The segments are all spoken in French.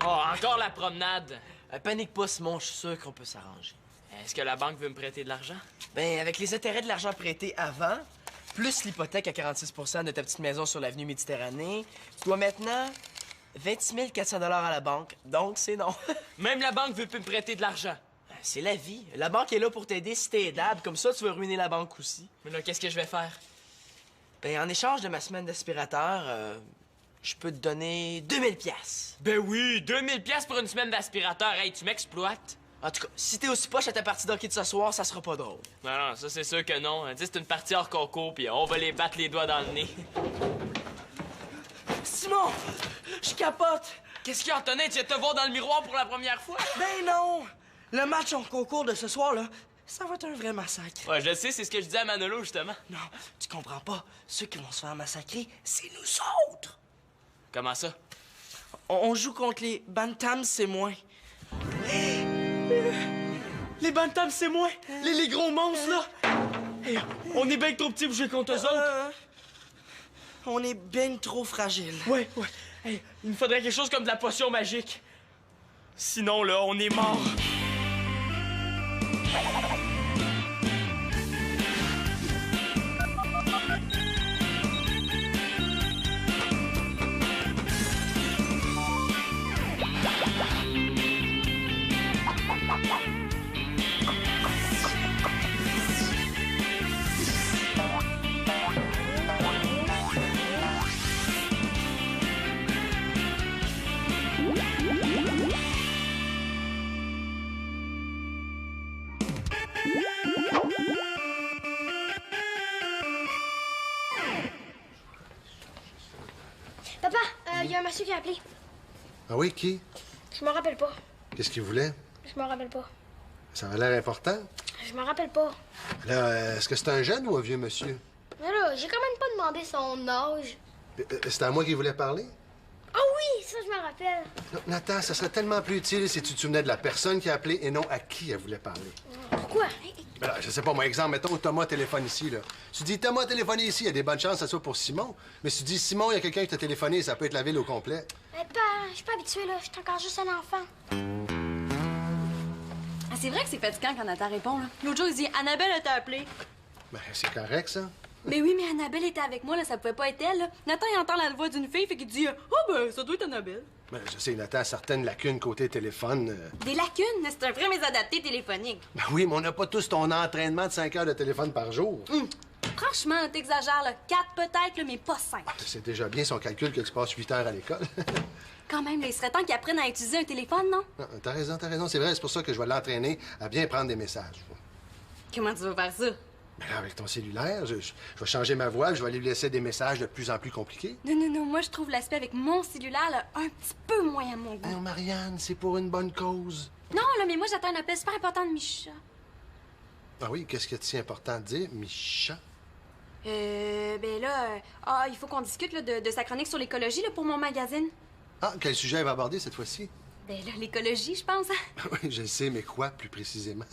Oh, encore la promenade. Panique pas, Simon, je suis sûr qu'on peut s'arranger. Est-ce que la banque veut me prêter de l'argent? Ben, avec les intérêts de l'argent prêté avant, plus l'hypothèque à 46 % de ta petite maison sur l'avenue Méditerranée, tu dois maintenant 26 400 $ à la banque. Donc, c'est non. Même la banque veut plus me prêter de l'argent. C'est la vie. La banque est là pour t'aider si t'es aidable. Comme ça, tu veux ruiner la banque aussi. Mais là, qu'est-ce que je vais faire? Ben, en échange de ma semaine d'aspirateur, je peux te donner 2000 $. Ben oui, 2000 pièces pour une semaine d'aspirateur. Hey, tu m'exploites? En tout cas, si t'es aussi poche à ta partie d'hockey de ce soir, ça sera pas drôle. Non, ça c'est sûr que non. Tu sais, c'est une partie hors concours, puis on va les battre les doigts dans le nez. Simon! Je capote! Qu'est-ce qu'il y a, Antonin? Tu viens de te voir dans le miroir pour la première fois? Ben non! Le match en concours de ce soir, là, ça va être un vrai massacre. Ouais, je le sais, c'est ce que je dis à Manolo, justement. Non, tu comprends pas. Ceux qui vont se faire massacrer, c'est nous autres! Comment ça? On joue contre les Bantams, c'est moins. Les Bantams, c'est moi! Les gros monstres, là! Hey, on est bien trop petits pour jouer contre eux autres. On est bien trop fragile. Ouais. Hey, il me faudrait quelque chose comme de la potion magique. Sinon, là, on est mort. Papa, il y a un monsieur qui a appelé. Ah oui, qui? Je m'en rappelle pas. Qu'est-ce qu'il voulait? Je m'en rappelle pas. Ça avait l'air important. Je m'en rappelle pas. Là, est-ce que c'est un jeune ou un vieux monsieur? Mais là, j'ai quand même pas demandé son âge. C'était à moi qu'il voulait parler? Ah oui, ça, je m'en rappelle. Non, Nathan, ça serait tellement plus utile si tu te souvenais de la personne qui a appelé et non à qui elle voulait parler. Pourquoi? Ben là, je sais pas, moi, exemple, mettons Thomas téléphone ici, là. Tu dis Thomas téléphoné ici, il y a des bonnes chances que ça soit pour Simon. Mais si tu dis Simon, il y a quelqu'un qui t'a téléphoné, ça peut être la ville au complet. Mais je suis pas habituée, là. Je suis encore juste un enfant. Ah, c'est vrai que c'est fatigant quand Nathan répond, là. L'autre jour, il dit « Annabelle, elle t'a appelé. » Ben, c'est correct, ça. Mais oui, mais Annabelle était avec moi, là, ça pouvait pas être elle, là. Nathan, il entend la voix d'une fille, fait qu'il dit « Oh, ben, ça doit être Annabelle. » Ben, je sais, Nathan a certaines lacunes côté téléphone. Des lacunes? C'est un vrai mésadapté téléphonique. Ben oui, mais on n'a pas tous ton entraînement de 5 heures de téléphone par jour. Franchement, t'exagères, là. 4 peut-être, là, mais pas 5. C'est déjà bien son calcul que tu passes 8 heures à l'école. Quand même, là, il serait temps qu'il apprenne à utiliser un téléphone, non? Non, t'as raison, c'est vrai. C'est pour ça que je vais l'entraîner à bien prendre des messages. Comment tu vas faire ça? Ben là, avec ton cellulaire, je vais changer ma voix, je vais lui laisser des messages de plus en plus compliqués. Non, moi, je trouve l'aspect avec mon cellulaire, là, un petit peu moins à mon goût. Non, Marianne, c'est pour une bonne cause. Non, là, mais moi, j'attends un appel super important de Micha. Ah oui, qu'est-ce que c'est important de dire, Micha? Ben là, il faut qu'on discute là, de sa chronique sur l'écologie là, pour mon magazine. Ah, quel sujet elle va aborder cette fois-ci? Ben là, l'écologie, je pense. Hein? Oui, je le sais, mais quoi plus précisément?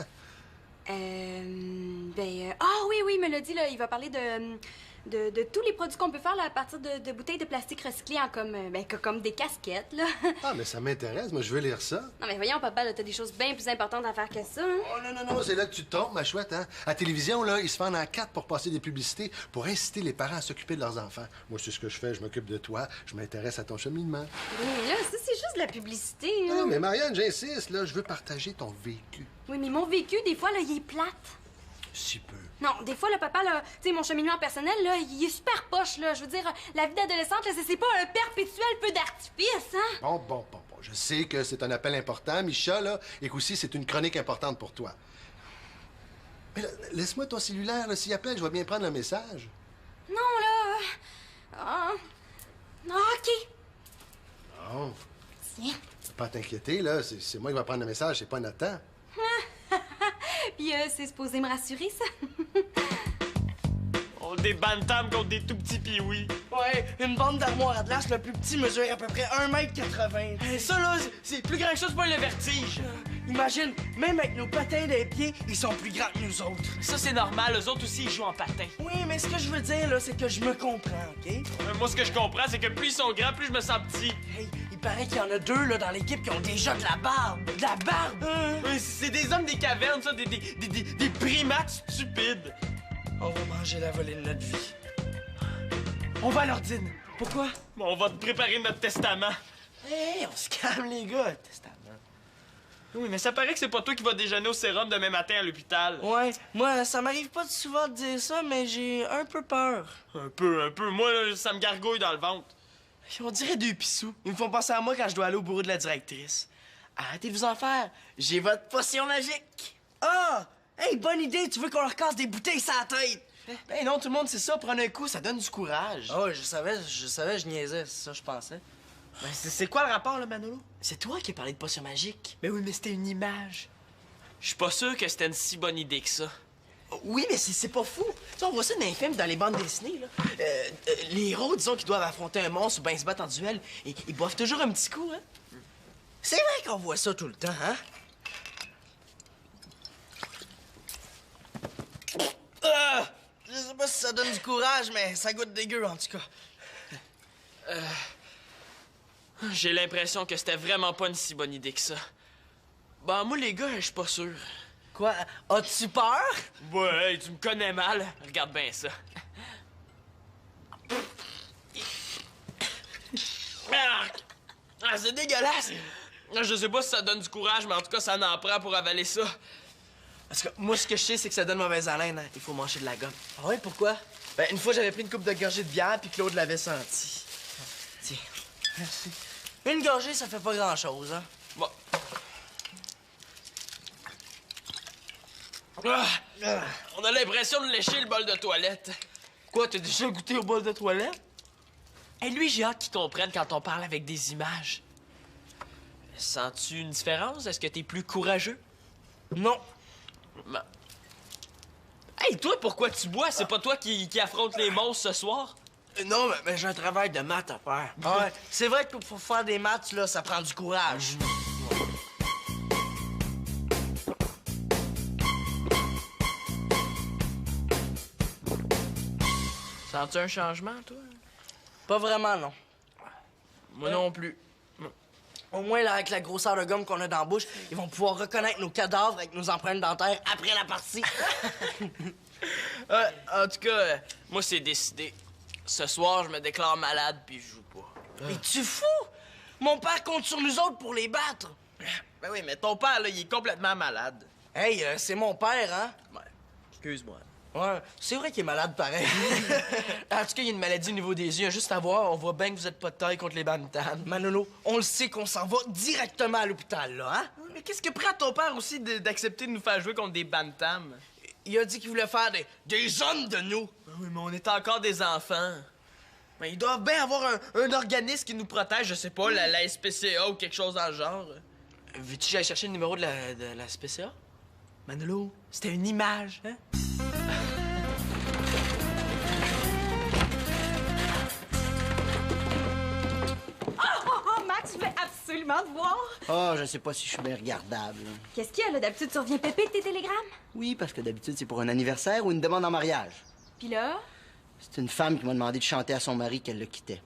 Oui, il me l'a dit, là, il va parler de tous les produits qu'on peut faire là, à partir de bouteilles de plastique recyclées en comme des casquettes, là. Ah, mais ça m'intéresse, moi, je veux lire ça. Non, mais voyons, papa, là, t'as des choses bien plus importantes à faire que ça, hein? Oh, non, c'est là que tu te trompes, ma chouette, hein? À la télévision, là, ils se fendent en 4 pour passer des publicités, pour inciter les parents à s'occuper de leurs enfants. Moi, c'est ce que je fais, je m'occupe de toi, je m'intéresse à ton cheminement. Oui, mais là, ça, c'est juste de la publicité, hein? Non, mais Marianne, j'insiste, là, je veux partager ton vécu. Oui, mais mon vécu, des fois, là, il est plate. Si peu. Non, des fois, le papa, là, tu sais, mon cheminement personnel, là, il est super poche, là. Je veux dire, la vie d'adolescente, là, c'est pas un perpétuel feu d'artifice, hein? Bon. Je sais que c'est un appel important, Micha, là, et qu'aussi, c'est une chronique importante pour toi. Mais là, laisse-moi ton cellulaire, là. S'il appelle, je vais bien prendre le message. Non, là... OK. Non. Tiens. Pas à t'inquiéter, là. C'est moi qui vais prendre le message, c'est pas Nathan. Puis c'est supposé me rassurer, ça? On des bantams contre des tout petits pioui. Ouais, une bande d'armoire à glace, le plus petit mesure à peu près 1,80 m. Ça, là, c'est plus grand que ça, c'est pas le vertige. Imagine, même avec nos patins des pieds, ils sont plus grands que nous autres. Ça, c'est normal. Eux autres aussi, ils jouent en patin. Oui, mais ce que je veux dire, là, c'est que je me comprends, OK? Moi, ce que je comprends, c'est que plus ils sont grands, plus je me sens petit. Hey, ils il paraît qu'il y en a 2 là, dans l'équipe qui ont déjà de la barbe. De la barbe! C'est des hommes des cavernes, ça, des primates stupides. On va manger la volée de notre vie. On va à l'ordine. Pourquoi? On va te préparer notre testament. Hé, on se calme, les gars. Testament. Oui, mais ça paraît que c'est pas toi qui vas déjeuner au sérum demain matin à l'hôpital. Ouais, moi, ça m'arrive pas souvent de dire ça, mais j'ai un peu peur. Un peu. Moi, là, ça me gargouille dans le ventre. On dirait 2 pissous. Ils me font penser à moi quand je dois aller au bureau de la directrice. Arrêtez de vous en faire. J'ai votre potion magique. Ah! Hey, bonne idée. Tu veux qu'on leur casse des bouteilles sur la tête? Ben non, tout le monde sait ça. Prendre un coup, ça donne du courage. Ah ouais, je savais, je niaisais. C'est ça, je pensais. Ben, c'est quoi le rapport, là, Manolo? C'est toi qui as parlé de potion magique. Ben oui, mais c'était une image. Je suis pas sûr que c'était une si bonne idée que ça. Oui, mais c'est pas fou. Tu sais, on voit ça dans les films, dans les bandes dessinées, là. Les héros, disons, qui doivent affronter un monstre ou bien se battre en duel, ils boivent toujours un petit coup, hein? C'est vrai qu'on voit ça tout le temps, hein? Je sais pas si ça donne du courage, mais ça goûte dégueu, en tout cas. J'ai l'impression que c'était vraiment pas une si bonne idée que ça. Ben, moi, les gars, je suis pas sûr. Quoi? As-tu peur? Ouais, hey, tu me connais mal. Regarde bien ça. C'est dégueulasse. Je sais pas si ça donne du courage, mais en tout cas, ça en prend pour avaler ça. Parce que moi, ce que je sais, c'est que ça donne mauvaise haleine, hein. Il faut manger de la gomme. Ah ouais, pourquoi? Ben, une fois, j'avais pris une coupe de gorgée de bière, puis Claude l'avait senti. Tiens. Merci. Une gorgée, ça fait pas grand-chose, hein? Bon. On a l'impression de lécher le bol de toilette. Quoi, t'as déjà goûté au bol de toilette? Et lui, j'ai hâte qu'il comprenne quand on parle avec des images. Sens-tu une différence? Est-ce que t'es plus courageux? Non. Ben... Hey, toi, pourquoi tu bois? C'est pas toi qui affronte les monstres ce soir? Non, mais j'ai un travail de maths à faire. Ah ouais, c'est vrai que pour faire des maths, là, ça prend du courage. Sens-tu un changement, toi? Pas vraiment, non. Moi non plus. Au moins, là, avec la grosseur de gomme qu'on a dans la bouche, ils vont pouvoir reconnaître nos cadavres avec nos empreintes dentaires après la partie. En tout cas, moi, c'est décidé. Ce soir, je me déclare malade puis je joue pas. Es-tu fou? Mon père compte sur nous autres pour les battre. Ben oui, mais ton père, là, il est complètement malade. Hey, c'est mon père, hein? Ouais, excuse-moi. Ouais, c'est vrai qu'il est malade pareil. En tout cas, il y a une maladie au niveau des yeux. Juste à voir, on voit bien que vous êtes pas de taille contre les bantams. Manolo, on le sait qu'on s'en va directement à l'hôpital, là, hein? Mais qu'est-ce que prend ton père aussi d'accepter de nous faire jouer contre des bantams? Il a dit qu'il voulait faire des hommes de nous. Oui, mais on est encore des enfants. Mais ils doivent bien avoir un organisme qui nous protège, je sais pas, la SPCA ou quelque chose dans le genre. Veux-tu que j'aille chercher le numéro de la SPCA? Manolo, c'était une image, hein? Oh, Max, je voulais absolument te voir. Oh, je sais pas si je suis bien regardable. Qu'est-ce qu'il y a, là? D'habitude, tu reviens pépé de tes télégrammes? Oui, parce que d'habitude, c'est pour un anniversaire ou une demande en mariage. Puis là? C'est une femme qui m'a demandé de chanter à son mari qu'elle le quittait.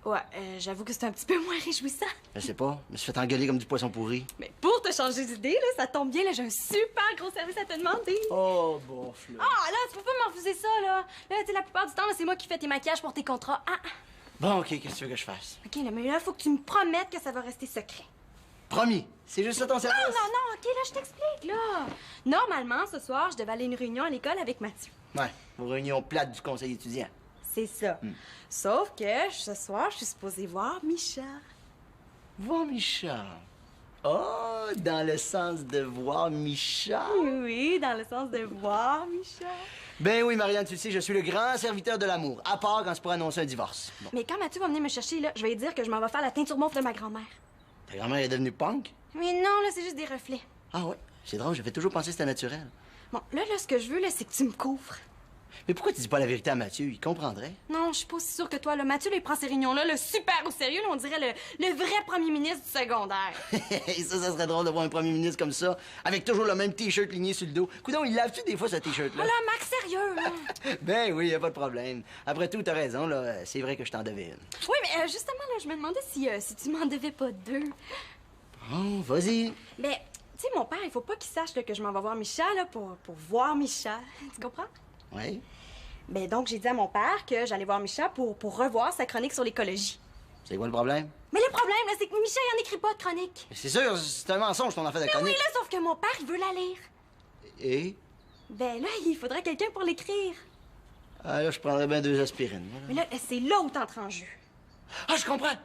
Ouais, j'avoue que c'est un petit peu moins réjouissant. Je sais pas, je me suis fait engueuler comme du poisson pourri. Mais pour te changer d'idée, là, ça tombe bien, là, j'ai un super gros service à te demander. Oh, bon, Flo. Ah, là, tu peux pas m'en refuser ça, là. Là, tu sais, la plupart du temps, là, c'est moi qui fais tes maquillages pour tes contrats. Ah, Bon, OK, qu'est-ce que tu veux que je fasse? OK, là, mais là, faut que tu me promettes que ça va rester secret. Promis, c'est juste ça ton service? Non, OK, là, je t'explique, là. Normalement, ce soir, je devais aller à une réunion à l'école avec Mathieu. Ouais, vos réunions plates du conseil étudiant. C'est ça. Sauf que ce soir, je suis supposée voir Micha. Voir Micha. Oh, dans le sens de voir Micha. Oui, dans le sens de voir Micha. Ben oui, Marianne, tu sais, je suis le grand serviteur de l'amour, à part quand c'est pour annoncer un divorce. Bon. Mais quand Mathieu va venir me chercher, là, je vais lui dire que je m'en vais faire la teinture mauve de ma grand-mère. Ta grand-mère est devenue punk? Mais non, là, c'est juste des reflets. Ah ouais, c'est drôle, j'avais toujours pensé que c'était naturel. Bon, là, ce que je veux, là, c'est que tu me couvres. Mais pourquoi tu dis pas la vérité à Mathieu? Il comprendrait. Non, je suis pas aussi sûre que toi. Là. Mathieu, là, il prend ces réunions-là le super au sérieux. Là, on dirait le vrai premier ministre du secondaire. Ça serait drôle de voir un premier ministre comme ça, avec toujours le même T-shirt ligné sur le dos. Coudonc, il lave-tu des fois ce T-shirt-là? Oh là, Max, sérieux, là. Ben oui, y a pas de problème. Après tout, t'as raison, là. C'est vrai que je t'en devais une. Oui, mais justement, là, je me demandais si tu m'en devais pas deux. Bon, vas-y. Ben, tu sais, mon père, il faut pas qu'il sache là, que je m'en vais voir Micha, là, pour voir Micha. Tu comprends? Oui. Ben, donc, j'ai dit à mon père que j'allais voir Micha pour revoir sa chronique sur l'écologie. C'est quoi le problème? Mais le problème, là, c'est que Micha, il en écrit pas de chronique. C'est sûr, c'est un mensonge ton affaire de Ben chronique. oui, là, sauf que mon père, il veut la lire. Et? Ben là, il faudrait quelqu'un pour l'écrire. Ah, là, je prendrais bien 2 aspirines. Mais là, c'est là où t'entres en jeu. Ah, je comprends!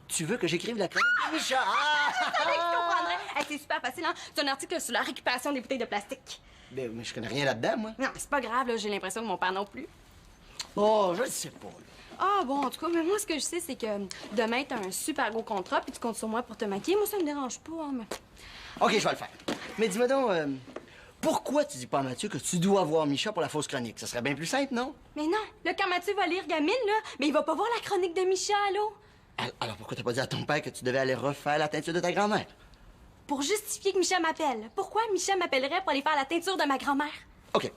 Tu veux que j'écrive la chronique de Micha? Ah! Je comprendrais. Hey, c'est super facile, hein? C'est un article sur la récupération des bouteilles de plastique. Ben, mais je connais rien là-dedans, moi. Non, mais c'est pas grave, là, j'ai l'impression que mon père non plus. Oh, je le sais pas, là. Ah bon, en tout cas, mais moi, ce que je sais, c'est que demain, t'as un super gros contrat, puis tu comptes sur moi pour te maquiller. Moi, ça me dérange pas, hein, mais... OK, je vais le faire. Mais dis-moi donc, pourquoi tu dis pas à Mathieu que tu dois voir Micha pour la fausse chronique? Ça serait bien plus simple, non? Mais non, là, quand Mathieu va lire Gamine, là, mais il va pas voir la chronique de Micha, allô? Alors pourquoi t'as pas dit à ton père que tu devais aller refaire la teinture de ta grand-mère? Pour justifier que Micha m'appelle. Pourquoi Micha m'appellerait pour aller faire la teinture de ma grand-mère? OK.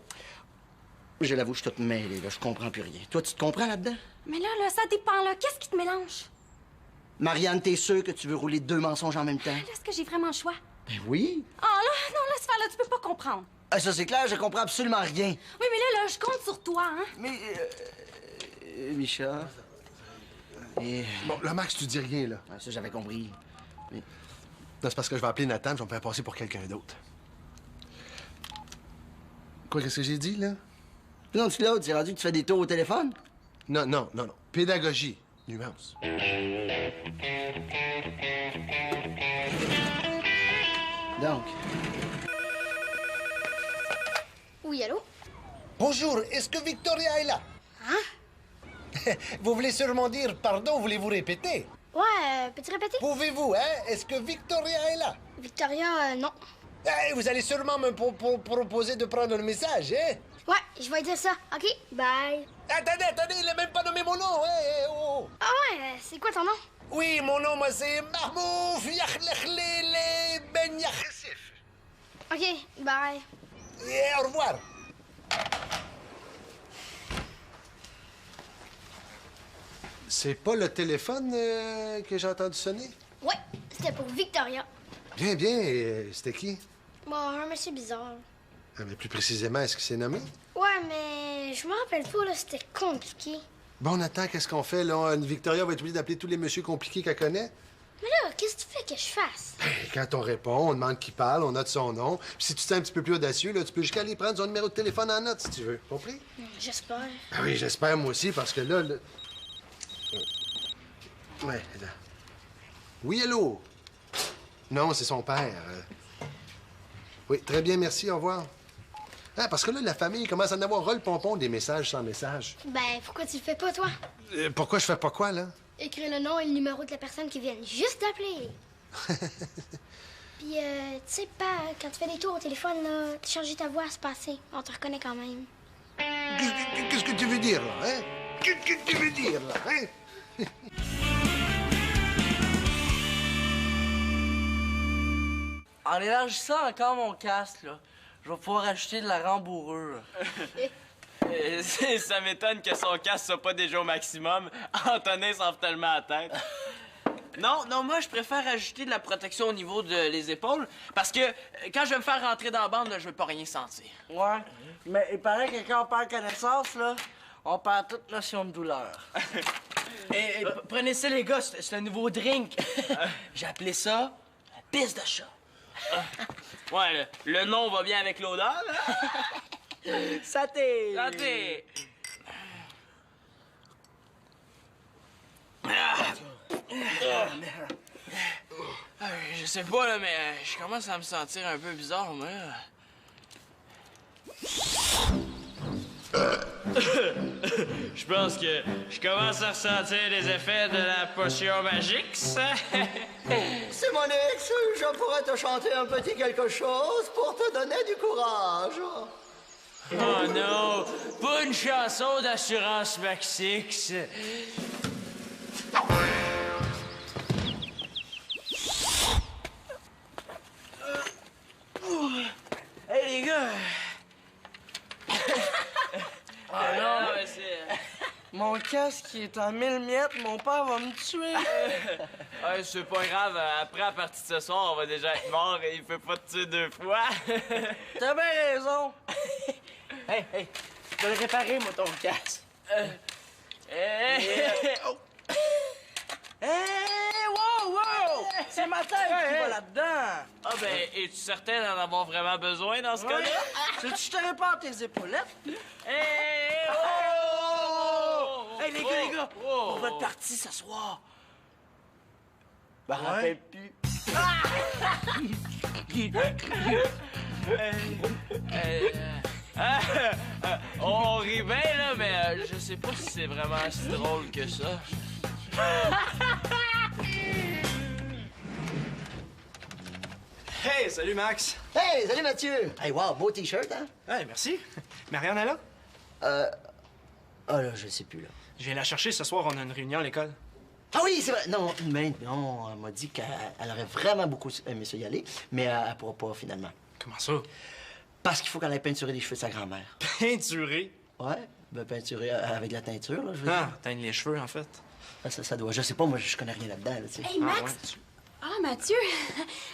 Je l'avoue, je suis toute mêlée, là. Je comprends plus rien. Toi, tu te comprends là-dedans? Mais là, ça dépend, là. Qu'est-ce qui te mélange? Marianne, t'es sûre que tu veux rouler 2 mensonges en même temps? Là, est-ce que j'ai vraiment le choix? Ben oui. Ah, là, non, laisse faire, là, tu peux pas comprendre. Ah, ça, c'est clair, je comprends absolument rien. Oui, mais là, je compte sur toi, hein? Mais, Micha... Et... Bon, là, Max, tu dis rien, là. Ah, ça, j'avais compris. Mais... Non, c'est parce que je vais appeler Nathan, je vais me faire passer pour quelqu'un d'autre. Quoi, qu'est-ce que j'ai dit, là? Non, tu Claude, c'est rendu que tu fais des tours au téléphone? Non. Pédagogie. Nuance. Donc... Oui, allô? Bonjour, est-ce que Victoria est là? Hein? Vous voulez sûrement dire pardon, voulez-vous répéter? Ouais, peux-tu répéter? Pouvez-vous, hein? Est-ce que Victoria est là? Victoria, non. Eh, vous allez sûrement me proposer de prendre le message, hein? Ouais, je vais dire ça. OK, bye. Attendez, il n'a même pas nommé mon nom, hein? Oh. Ah ouais, c'est quoi ton nom? Oui, mon nom, moi, c'est Mahmouf Yakhlekhlele Ben Yakhsif. OK, bye. Et au revoir. C'est pas le téléphone que j'ai entendu sonner? Ouais, c'était pour Victoria. Bien. C'était qui? Bon, un monsieur bizarre. Ah, mais plus précisément, est-ce qu'il s'est nommé? Ouais, mais je me rappelle pas, là, c'était compliqué. Bon, Nathan, qu'est-ce qu'on fait, là? Victoria va être obligée d'appeler tous les messieurs compliqués qu'elle connaît? Mais là, qu'est-ce que tu fais que je fasse? Quand on répond, on demande qui parle, on note son nom. Puis si tu te sens un petit peu plus audacieux, là, tu peux jusqu'à aller prendre son numéro de téléphone en note, si tu veux. Compris? J'espère. Ah oui, j'espère, moi aussi, parce que là... Ouais, là. Oui, allô? Non, c'est son père. Oui, très bien, merci, au revoir. Ah, parce que là, la famille commence à en avoir ras le pompon des messages sans message. Ben, pourquoi tu le fais pas, toi? Pourquoi je fais pas quoi, là? Écris le nom et le numéro de la personne qui vient juste d'appeler. Puis, tu sais pas, quand tu fais des tours au téléphone, là, tu changes ta voix à se passer. On te reconnaît quand même. Qu'est-ce que tu veux dire, là, hein? Qu'est-ce que tu veux dire, là, hein? En élargissant encore mon casque, là, je vais pouvoir acheter de la rembourrure. Ça m'étonne que son casque soit pas déjà au maximum. Antonin s'en fait tellement la tête. Non, moi, je préfère ajouter de la protection au niveau des épaules parce que quand je vais me faire rentrer dans la bande, là, je veux pas rien sentir. Ouais, mais il paraît que quand on perd connaissance, là, on perd toute notion de douleur. Prenez ça, les gars, c'est un nouveau drink. J'ai appelé ça la pisse de chat. Ouais, le nom va bien avec l'odeur, là. Santé! Santé! Je sais pas, là, mais je commence à me sentir un peu bizarre, moi. Je pense que je commence à ressentir les effets de la potion magique, ça. Simonix, je pourrais te chanter un petit quelque chose pour te donner du courage. Oh non! Pas une chanson d'assurance Maxix! Hey, les gars! Oh non! mais c'est... Mon casque est en 1000 miettes, mon père va me tuer! Ouais, c'est pas grave, après, à partir de ce soir, on va déjà être mort et il peut pas te tuer 2 fois. T'as bien raison! Hey, je vais le réparer, moi, ton casque. Hey, wow! C'est ma tête qui va là-dedans! Ah ben, es-tu certain d'en avoir vraiment besoin dans ce cas-là? Tu veux que je te répare tes épaulettes? Hey, Hey, les gars! Oh! On va être partis ce soir! Ben, rappelle plus. On rit bien, là, mais je sais pas si c'est vraiment si drôle que ça. Hey, salut Max! Hey, salut Mathieu! Hey, wow, beau T-shirt, hein? Hey, merci. Marianne est là? Ah là, je sais plus, là. Je viens la chercher ce soir, on a une réunion à l'école. Ah oui, c'est vrai. Non, mais non, elle m'a dit qu'elle aurait vraiment beaucoup aimé ça y aller, mais elle pourra pas, finalement. Comment ça? Parce qu'il faut qu'elle aille peinturer les cheveux de sa grand-mère. Peinturé? Ouais, ben peinturer avec de la teinture, là, je veux Ah, dire. teindre les cheveux, en fait. Ça doit. Je sais pas, moi, je connais rien là-dedans, là, tu sais. Hey, Max! ouais. Ah, Mathieu!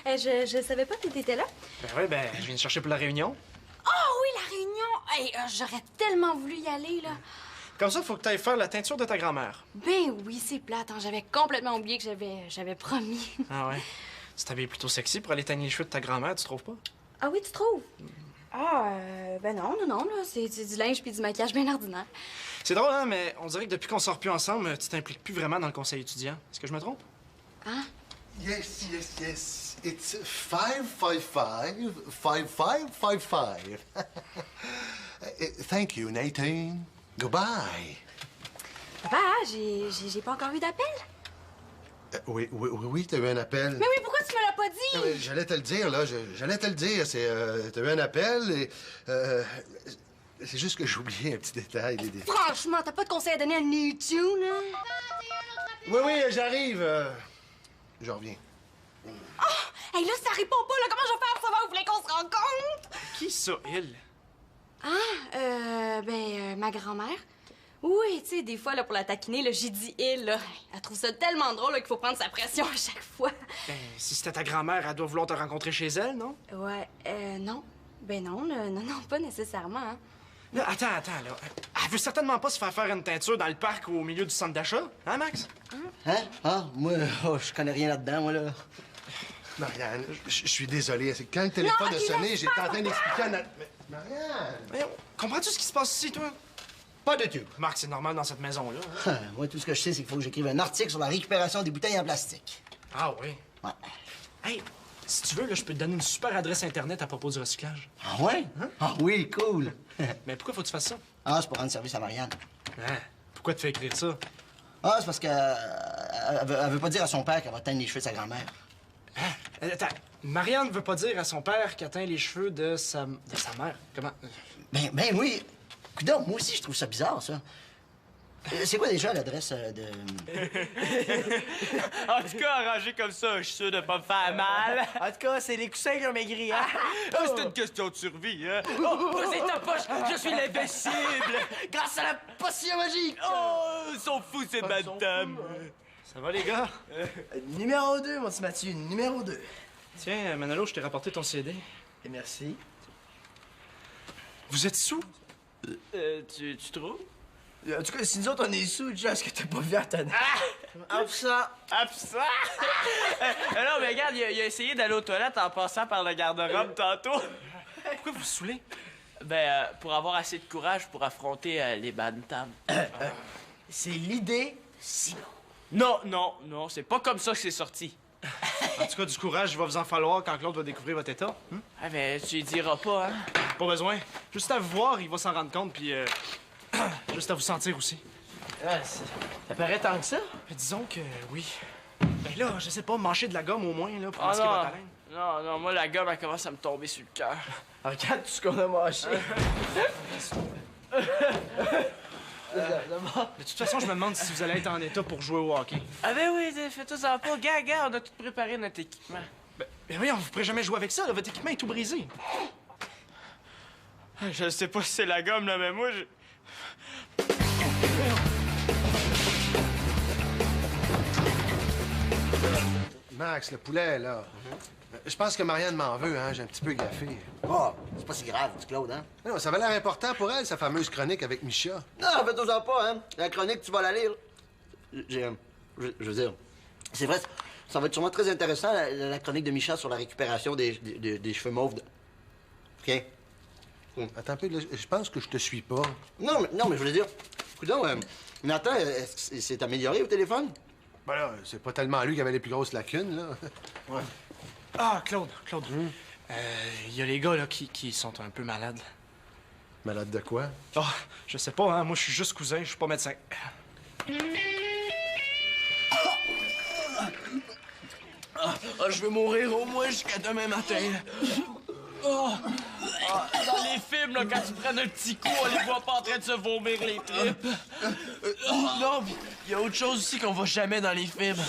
je savais pas que t'étais là. Ben oui, ben, je viens de chercher pour la réunion. Oh oui, la réunion! Hey, j'aurais tellement voulu y aller, là. Comme ça, faut que tu ailles faire la teinture de ta grand-mère. Ben oui, c'est plate, hein. J'avais complètement oublié que j'avais promis. Ah ouais? Tu t'habilles plutôt sexy pour aller teindre les cheveux de ta grand-mère, tu trouves pas? Ah oui, tu trouves? Ah, ben non, là. C'est du linge puis du maquillage bien ordinaire. C'est drôle, hein, mais on dirait que depuis qu'on sort plus ensemble, tu t'impliques plus vraiment dans le conseil étudiant. Est-ce que je me trompe? Hein? Yes. It's 555 5555. Thank you, Nathan. Goodbye. Papa, j'ai pas encore eu d'appel. Oui, t'as eu un appel. Mais oui, pourquoi tu me l'as pas dit? J'allais te le dire, là. J'allais te le dire. T'as eu un appel et... c'est juste que j'ai oublié un petit détail. Franchement, t'as pas de conseil à donner à Newton, hein? Oui, j'arrive. Je reviens. Hey, là, ça répond pas, là. Comment je vais faire pour savoir où vous voulez qu'on se rencontre? Qui ça, il? Ma grand-mère. Oui, tu sais, des fois, là, pour la taquiner, là, j'ai dit il, là. Elle trouve ça tellement drôle, là, qu'il faut prendre sa pression à chaque fois. Ben, si c'était ta grand-mère, elle doit vouloir te rencontrer chez elle, non? Ouais, non. Ben non, là, non, pas nécessairement, hein. Là, attends, là. Elle veut certainement pas se faire une teinture dans le parc ou au milieu du centre d'achat, hein, Max? Hein? Ah, moi, je connais rien là-dedans, moi, là. Marianne, je suis désolé. C'est quand le téléphone a sonné, j'étais en train d'expliquer à notre... Mais, Marianne! Voyons, comprends-tu ce qui se passe ici, toi? Pas de tout. Marc, c'est normal dans cette maison-là. Hein? Moi, tout ce que je sais, c'est qu'il faut que j'écrive un article sur la récupération des bouteilles en plastique. Ah oui? Ouais. Hey, si tu veux, là, je peux te donner une super adresse Internet à propos du recyclage. Ah ouais? Ah oui, cool. Mais pourquoi faut que tu fasses ça? Ah, c'est pour rendre service à Marianne. Hein? Pourquoi tu fais écrire ça? Ah, c'est parce qu'elle elle veut pas dire à son père qu'elle va teindre les cheveux de sa grand-mère. Attends, Marianne veut pas dire à son père qu'elle teint les cheveux de sa mère. Comment? Ben oui. Coudonc, moi aussi, je trouve ça bizarre, ça. C'est quoi déjà l'adresse de... En tout cas, arrangé comme ça, je suis sûr de pas me faire mal. En tout cas, c'est les coussins qui ont maigri, hein? C'est une question de survie, hein? Oh, posez ta poche, je suis l'invincible! Grâce à la potion magique! Oh, ils sont fous, ces madames! Ça va, les gars? Numéro 2, mon petit Mathieu, numéro 2. Tiens, Manolo, je t'ai rapporté ton CD. Et merci. Vous êtes sous? Tu trouves? En tout cas, si nous autres, on est sous, déjà, est-ce que t'as pas vu à tonner? Hop ça! Absent! Non, mais regarde, il a essayé d'aller aux toilettes en passant par le garde-robe tantôt. Pourquoi vous saoulez? Ben, pour avoir assez de courage pour affronter les bantams. C'est l'idée, Simon. Non, c'est pas comme ça que c'est sorti. En tout cas, du courage, il va vous en falloir quand Claude va découvrir votre état. Ah, mais tu lui diras pas, hein? Pas besoin. Juste à vous voir, il va s'en rendre compte, puis juste à vous sentir aussi. Ouais, ça paraît tant que ça? Disons que oui. Ben là, je sais pas, mâcher de la gomme au moins, là, pour masquer votre haleine. Non, non, moi, la gomme, elle commence à me tomber sur le cœur. Regarde tout ce qu'on a mâché. De toute façon, je me demande si vous allez être en état pour jouer au hockey. Ah ben oui, fais-toi-en pas. Gars, on a tout préparé notre équipement. Ben voyons, vous pourrez jamais jouer avec ça, là. Votre équipement est tout brisé. Je sais pas si c'est la gomme, là, mais moi, je... Max, le poulet, là. Je pense que Marianne m'en veut, hein. J'ai un petit peu gaffé. Oh, c'est pas si grave, petit Claude, hein? Non, ça avait l'air important pour elle, sa fameuse chronique avec Micha. Non, fais-toi pas, hein? La chronique, tu vas la lire. Je veux dire, c'est vrai, ça va être sûrement très intéressant, la chronique de Micha sur la récupération des cheveux mauves de... OK? Attends un peu, là, je pense que je te suis pas. Non, mais je voulais dire, coudonc, Nathan, est-ce qu'il s'est amélioré au téléphone? Ben là, c'est pas tellement lui qui avait les plus grosses lacunes, là. Ouais. Ah, Claude. Il y a les gars, là, qui sont un peu malades. Malade de quoi? Oh, je sais pas, hein. Moi, je suis juste cousin, je suis pas médecin. Je veux mourir au moins jusqu'à demain matin. Dans les films, là, quand ils prennent un petit coup, on les voit pas en train de se vomir les tripes. Non, il y a autre chose aussi qu'on voit jamais dans les films.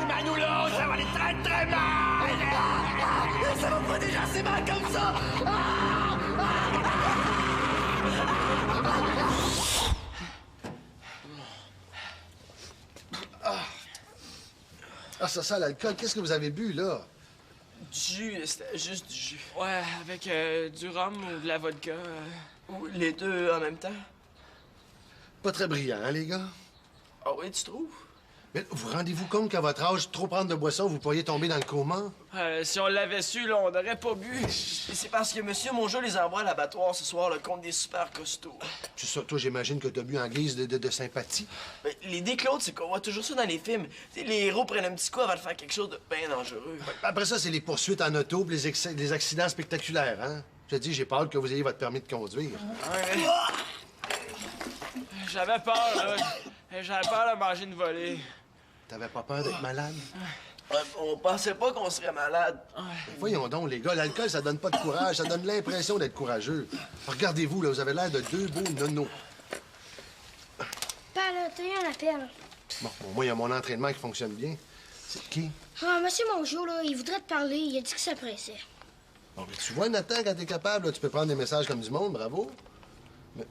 Manolo, ça va aller très très mal! Ça va pas déjà assez mal comme ça! Ah, ça sent l'alcool. Qu'est-ce que vous avez bu, là? Du jus, c'était juste du jus. Ouais, avec du rhum ou de la vodka. Ou les deux en même temps. Pas très brillant, hein, les gars? Ah oui, tu trouves? Mais vous rendez-vous compte qu'à votre âge, trop prendre de boisson, vous pourriez tomber dans le coma? Si on l'avait su, là, on n'aurait pas bu. Et c'est parce que Monsieur Mongeau les envoie à l'abattoir ce soir, là, contre des super costauds. C'est ça, toi, j'imagine que t'as bu en guise de sympathie. Ben, l'idée, Claude, c'est qu'on voit toujours ça dans les films. T'sais, les héros prennent un petit coup avant de faire quelque chose de bien dangereux. Après ça, c'est les poursuites en auto pis les accidents spectaculaires, hein? Je te dis, j'ai pas hâte que vous ayez votre permis de conduire. Ouais. J'avais peur, là. J'avais peur de manger une volée. T'avais pas peur d'être malade? On pensait pas qu'on serait malade. Ben, voyons donc, les gars, l'alcool, ça donne pas de courage, ça donne l'impression d'être courageux. Regardez-vous, là, vous avez l'air de deux beaux nonos. Pas là, t'as eu un appel. Bon, moi, il y a mon entraînement qui fonctionne bien. C'est qui? Ah, Monsieur Mongeau, là, il voudrait te parler. Il a dit que ça pressait. Bon, mais tu vois, Nathan, quand t'es capable, là, tu peux prendre des messages comme du monde, bravo.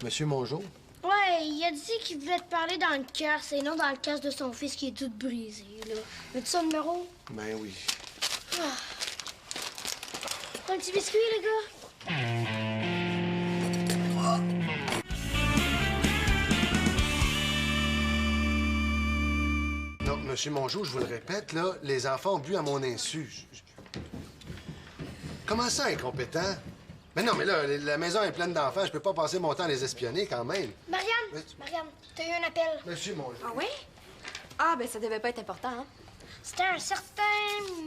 Monsieur Mongeau? Ouais, il a dit qu'il voulait te parler dans le casque et non dans le casque de son fils qui est tout brisé, là. Veux-tu son numéro? Ben oui. Un petit biscuit, les gars? Non, Monsieur Mongeau, je vous le répète, là, les enfants ont bu à mon insu. Comment ça, incompétent? Mais non, mais là, la maison est pleine d'enfants, je peux pas passer mon temps à les espionner quand même. Marianne, Oui. Marianne, t'as eu un appel. Monsieur Mongeau. Ah oui? Ah, ben ça devait pas être important, hein? C'était un certain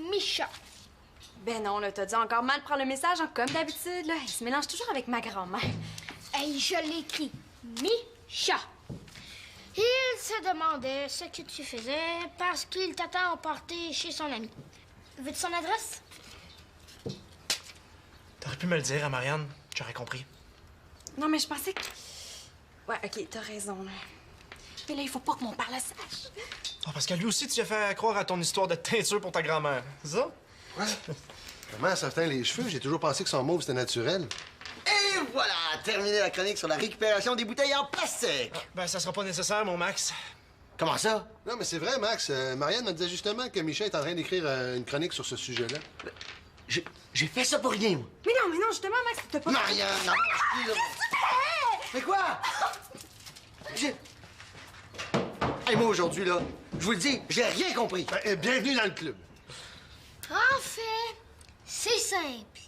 Micha. Ben non, là, t'as dû encore mal prendre le message, hein, comme d'habitude, là. Il se mélange toujours avec ma grand-mère. Hey, je l'ai écrit. Micha. Il se demandait ce que tu faisais parce qu'il t'attend au party chez son ami. Veux-tu son adresse? T'aurais pu me le dire à Marianne, j'aurais compris. Non, mais je pensais que... Ouais, OK, t'as raison, là. Mais là, il faut pas que mon père le sache. Ah, parce que lui aussi, tu as fait croire à ton histoire de teinture pour ta grand-mère, c'est ça? Ouais. Comment ça teint les cheveux? J'ai toujours pensé que son mauve, c'était naturel. Et voilà, terminé la chronique sur la récupération des bouteilles en plastique. Ben, ça sera pas nécessaire, mon Max. Comment ça? Non, mais c'est vrai, Max. Marianne me disait justement que Michel est en train d'écrire une chronique sur ce sujet-là. J'ai fait ça pour rien, moi. Mais non, justement, Max, t'as pas... Marianne, non, excuse-moi. Mais quoi? Hey, moi, aujourd'hui, là, je vous le dis, j'ai rien compris. Bienvenue dans le club. En fait, c'est simple.